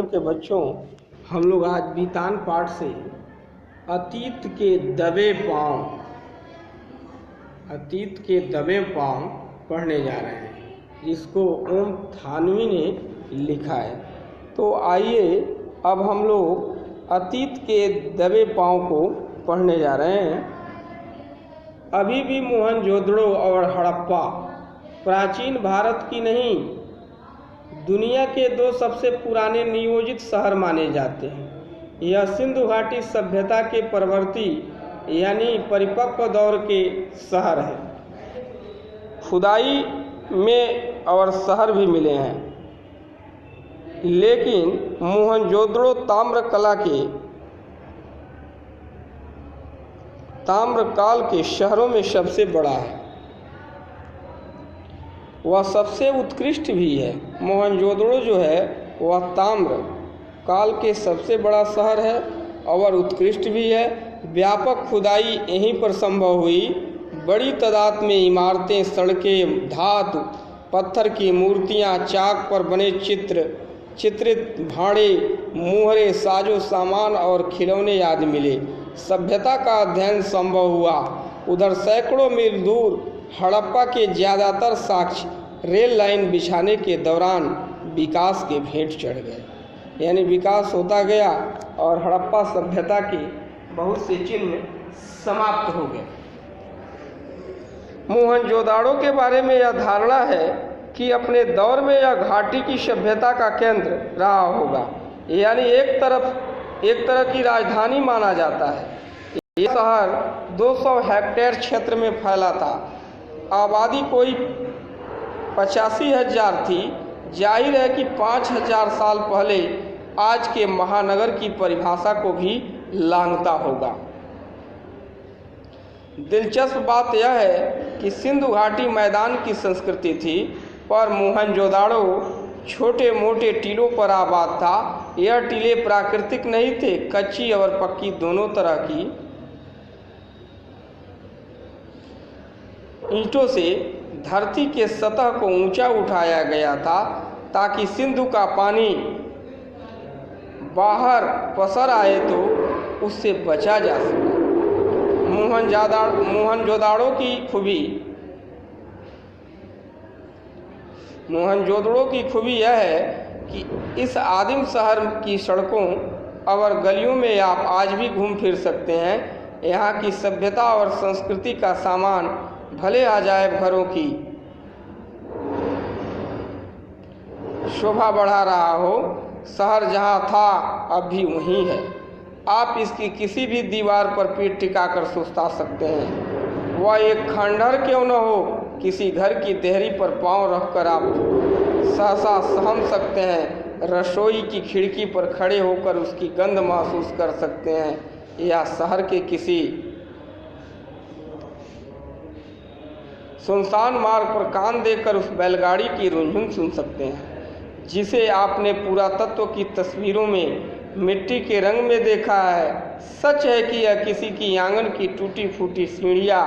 के बच्चों, हम लोग आज बीतान पाठ से अतीत के दबे पांव पढ़ने जा रहे हैं, जिसको ओम थानवी ने लिखा है। तो आइए अब हम लोग अतीत के दबे पांव को पढ़ने जा रहे हैं। अभी भी मोहनजोदड़ो और हड़प्पा प्राचीन भारत की नहीं, दुनिया के 2 सबसे पुराने नियोजित शहर माने जाते हैं। यह सिंधु घाटी सभ्यता के परवर्ती यानी परिपक्व दौर के शहर है। खुदाई में और शहर भी मिले हैं, लेकिन मोहनजोदड़ो ताम्रकाल के शहरों में सबसे बड़ा है। वह सबसे उत्कृष्ट भी है। मोहनजोदड़ो जो है वह ताम्र काल के सबसे बड़ा शहर है और उत्कृष्ट भी है। व्यापक खुदाई यहीं पर संभव हुई। बड़ी तादाद में इमारतें, सड़कें, धातु पत्थर की मूर्तियां, चाक पर बने चित्रित भाड़े, मुहरे, साजो सामान और खिलौने आदि मिले। सभ्यता का अध्ययन संभव हुआ। उधर सैकड़ों मील दूर हड़प्पा के ज़्यादातर साक्ष्य रेल लाइन बिछाने के दौरान विकास के भेंट चढ़ गए, यानी विकास होता गया और हड़प्पा सभ्यता के बहुत से चिन्ह समाप्त हो गए। मोहनजोदड़ो के बारे में यह धारणा है कि अपने दौर में यह घाटी की सभ्यता का केंद्र रहा होगा, यानी एक तरह की राजधानी माना जाता है। यह शहर 200 हेक्टेयर क्षेत्र में फैला था। आबादी कोई 85,000 थी। जाहिर है कि 5,000 साल पहले आज के महानगर की परिभाषा को भी लांघता होगा। दिलचस्प बात यह है कि सिंधु घाटी मैदान की संस्कृति थी, पर मोहनजोदड़ो छोटे मोटे टीलों पर आबाद था। यह टीले प्राकृतिक नहीं थे, कच्ची और पक्की दोनों तरह की ईंटों से धरती के सतह को ऊंचा उठाया गया था, ताकि सिंधु का पानी बाहर पसर आए तो उससे बचा जा सके। मोहनजोदड़ो की खूबी यह है कि इस आदिम शहर की सड़कों और गलियों में आप आज भी घूम फिर सकते हैं। यहाँ की सभ्यता और संस्कृति का सामान भले अजायब घरों की शोभा बढ़ा रहा हो, शहर जहाँ था अब भी वहीं है। आप इसकी किसी भी दीवार पर पीठ टिकाकर सुस्ता सकते हैं। वह एक खंडहर क्यों न हो, किसी घर की देहरी पर पांव रखकर आप सहसा सहम सकते हैं। रसोई की खिड़की पर खड़े होकर उसकी गंध महसूस कर सकते हैं, या शहर के किसी सुनसान मार्ग पर कान देकर उस बैलगाड़ी की रुनझुन सुन सकते हैं, जिसे आपने पुरातत्व की तस्वीरों में मिट्टी के रंग में देखा है। सच है कि यह किसी की आंगन की टूटी फूटी सीढ़ियाँ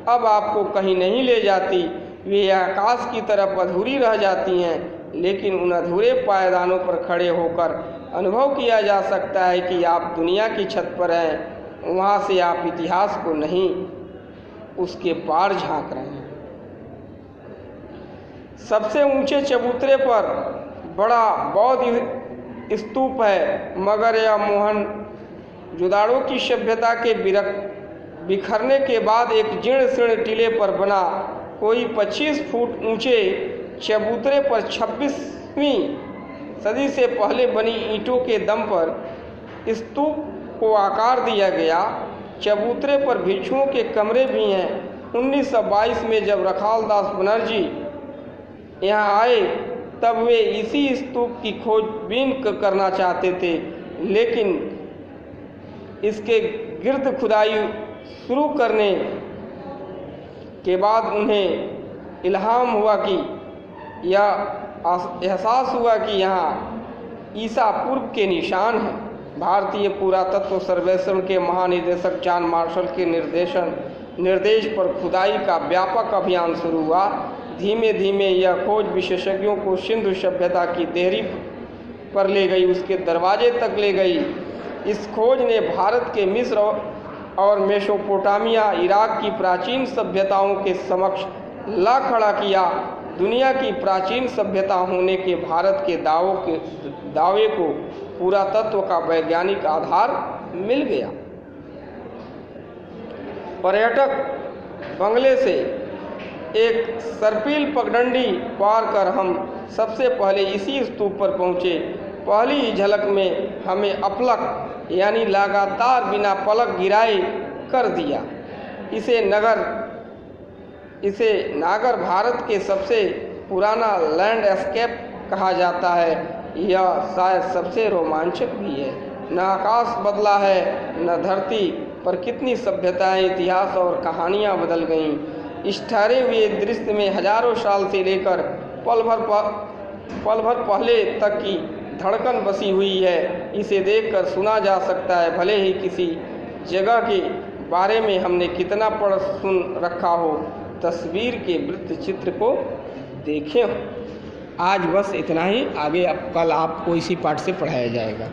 अब आपको कहीं नहीं ले जाती, वे आकाश की तरफ अधूरी रह जाती हैं, लेकिन उन अधूरे पायदानों पर खड़े होकर अनुभव किया जा सकता है कि आप दुनिया की छत पर हैं। वहाँ से आप इतिहास को नहीं, उसके पार झांक रहे हैं। सबसे ऊंचे चबूतरे पर बड़ा बौद्ध स्तूप है, मगर यह मोहनजोदड़ो की सभ्यता के बिखरने के बाद एक जीर्ण शीर्ण टीले पर बना। कोई 25 फुट ऊंचे चबूतरे पर 26वीं सदी से पहले बनी ईंटों के दम पर स्तूप को आकार दिया गया। चबूतरे पर भिक्षुओं के कमरे भी हैं। 1922 में जब रखालदास बनर्जी यहाँ आए, तब वे इसी स्तूप की खोजबीन करना चाहते थे, लेकिन इसके गिर्द खुदाई शुरू करने के बाद उन्हें इल्हाम हुआ कि यह एहसास हुआ कि यहाँ ईसा पूर्व के निशान हैं। भारतीय पुरातत्व सर्वेक्षण के महानिदेशक जॉन मार्शल के निर्देश पर खुदाई का व्यापक अभियान शुरू हुआ। धीमे धीमे यह खोज विशेषज्ञों को सिंधु सभ्यता की देहरी पर ले गई, उसके दरवाजे तक ले गई। इस खोज ने भारत के मिस्र और मेसोपोटामिया, इराक की प्राचीन सभ्यताओं के समक्ष ला खड़ा किया। दुनिया की प्राचीन सभ्यता होने के भारत के दावे को पुरातत्व का वैज्ञानिक आधार मिल गया। पर्यटक बंगले से एक सर्पिल पगडंडी पार कर हम सबसे पहले इसी स्तूप पर पहुँचे। पहली ही झलक में हमें अपलक यानी लगातार बिना पलक गिराए कर दिया। इसे नागर भारत के सबसे पुराना लैंडस्केप कहा जाता है। यह शायद सबसे रोमांचक भी है। न आकाश बदला है न धरती पर कितनी सभ्यताएं, इतिहास और कहानियां बदल गईं। इस ठहरे हुए दृश्य में हजारों साल से लेकर पल भर पहले तक की धड़कन बसी हुई है। इसे देखकर सुना जा सकता है, भले ही किसी जगह के बारे में हमने कितना पढ़ सुन रखा हो, तस्वीर के वृत्त चित्र को देखे हो। आज बस इतना ही, आगे कल आपको इसी पाठ से पढ़ाया जाएगा।